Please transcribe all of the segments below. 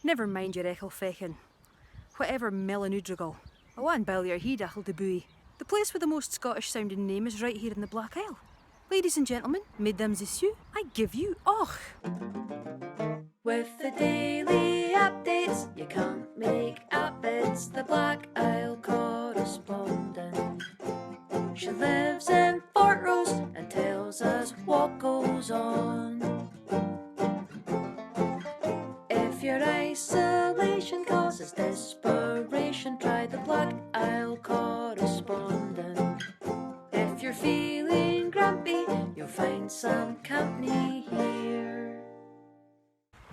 Never mind your echel fechin. Whatever Melanudrigal. I want Billier he dachel de buoy. The place with the most Scottish sounding name is right here in the Black Isle. Ladies and gentlemen, mesdames et messieurs, I give you Och. With the daily updates, you can't make up, it's the Black Isle Correspondent. She lives in Fort Rose and tells us what goes on. If your isolation causes desperation, try the Black Isle Correspondent. If you're feeling grumpy, you'll find some company here.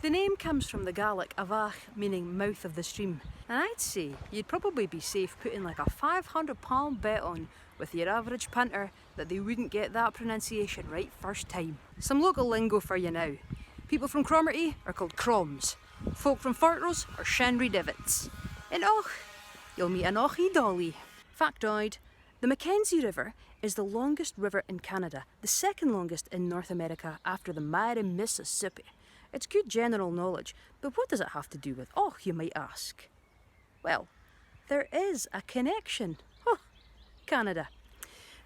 The name comes from the Gaelic Avoch, meaning mouth of the stream. And I'd say you'd probably be safe putting like a £500 bet on with your average punter that they wouldn't get that pronunciation right first time. Some local lingo for you now. People from Cromarty are called Croms. Folk from Fortrose are Shanry Divots. In Och, you'll meet an Ochie Dolly. Factoid, the Mackenzie River is the longest river in Canada, the second longest in North America after the mighty Mississippi. It's good general knowledge, but what does it have to do with Och, you might ask? Well, there is a connection. Oh, Canada.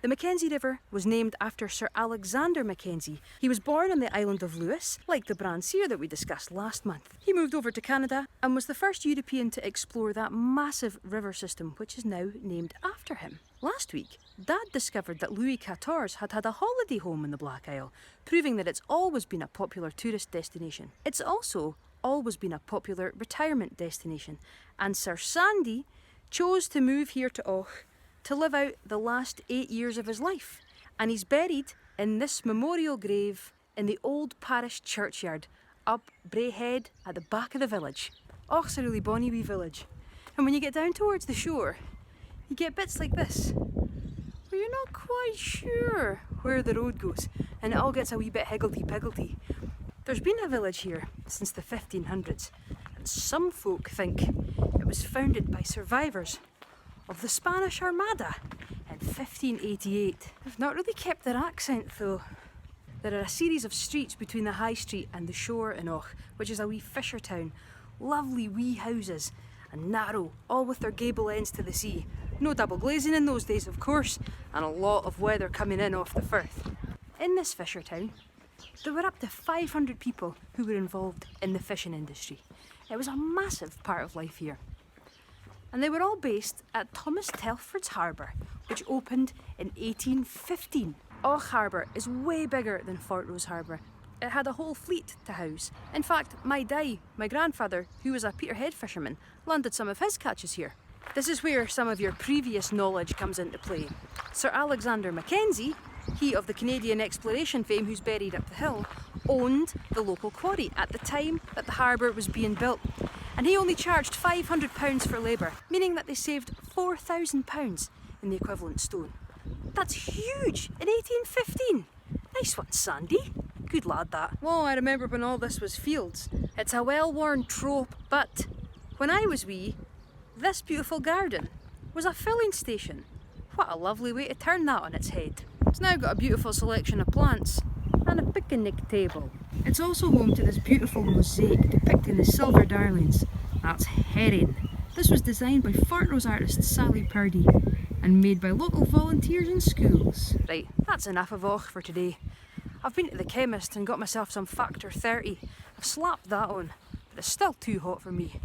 The Mackenzie River was named after Sir Alexander Mackenzie. He was born on the island of Lewis, like the Branseer that we discussed last month. He moved over to Canada and was the first European to explore that massive river system, which is now named after him. Last week, Dad discovered that Louis XIV had had a holiday home in the Black Isle, proving that it's always been a popular tourist destination. It's also always been a popular retirement destination, and Sir Sandy chose to move here to Och to live out the last 8 years of his life, and he's buried in this memorial grave in the old parish churchyard up Brayhead at the back of the village. Och's a really bonny wee village, and when you get down towards the shore, you get bits like this, where you're not quite sure where the road goes, and it all gets a wee bit higgledy-piggledy. There's been a village here since the 1500s, and some folk think it was founded by survivors of the Spanish Armada in 1588. They've not really kept their accent though. There are a series of streets between the High Street and the shore in Och, which is a wee fisher town. Lovely wee houses, and narrow, all with their gable ends to the sea. No double glazing in those days, of course, and a lot of weather coming in off the firth. In this fisher town, there were up to 500 people who were involved in the fishing industry. It was a massive part of life here. And they were all based at Thomas Telford's Harbour, which opened in 1815. Och Harbour is way bigger than Fortrose Harbour. It had a whole fleet to house. In fact, my grandfather, who was a Peterhead fisherman, landed some of his catches here. This is where some of your previous knowledge comes into play. Sir Alexander Mackenzie, he of the Canadian exploration fame who's buried up the hill, owned the local quarry at the time that the harbour was being built. And he only charged £500 for labour, meaning that they saved £4,000 in the equivalent stone. That's huge in 1815. Nice one, Sandy. Good lad, that. Oh, I remember when all this was fields. It's a well-worn trope, but when I was wee, this beautiful garden was a filling station. What a lovely way to turn that on its head. It's now got a beautiful selection of plants and a picnic table. It's also home to this beautiful mosaic depicting the silver darlings. That's herring. This was designed by Fortrose artist Sally Purdy and made by local volunteers and schools. Right, that's enough of Och for today. I've been to the chemist and got myself some Factor 30. I've slapped that on, but it's still too hot for me.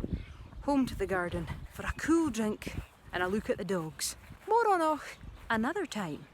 Home to the garden for a cool drink and a look at the dogs. More on Och another time.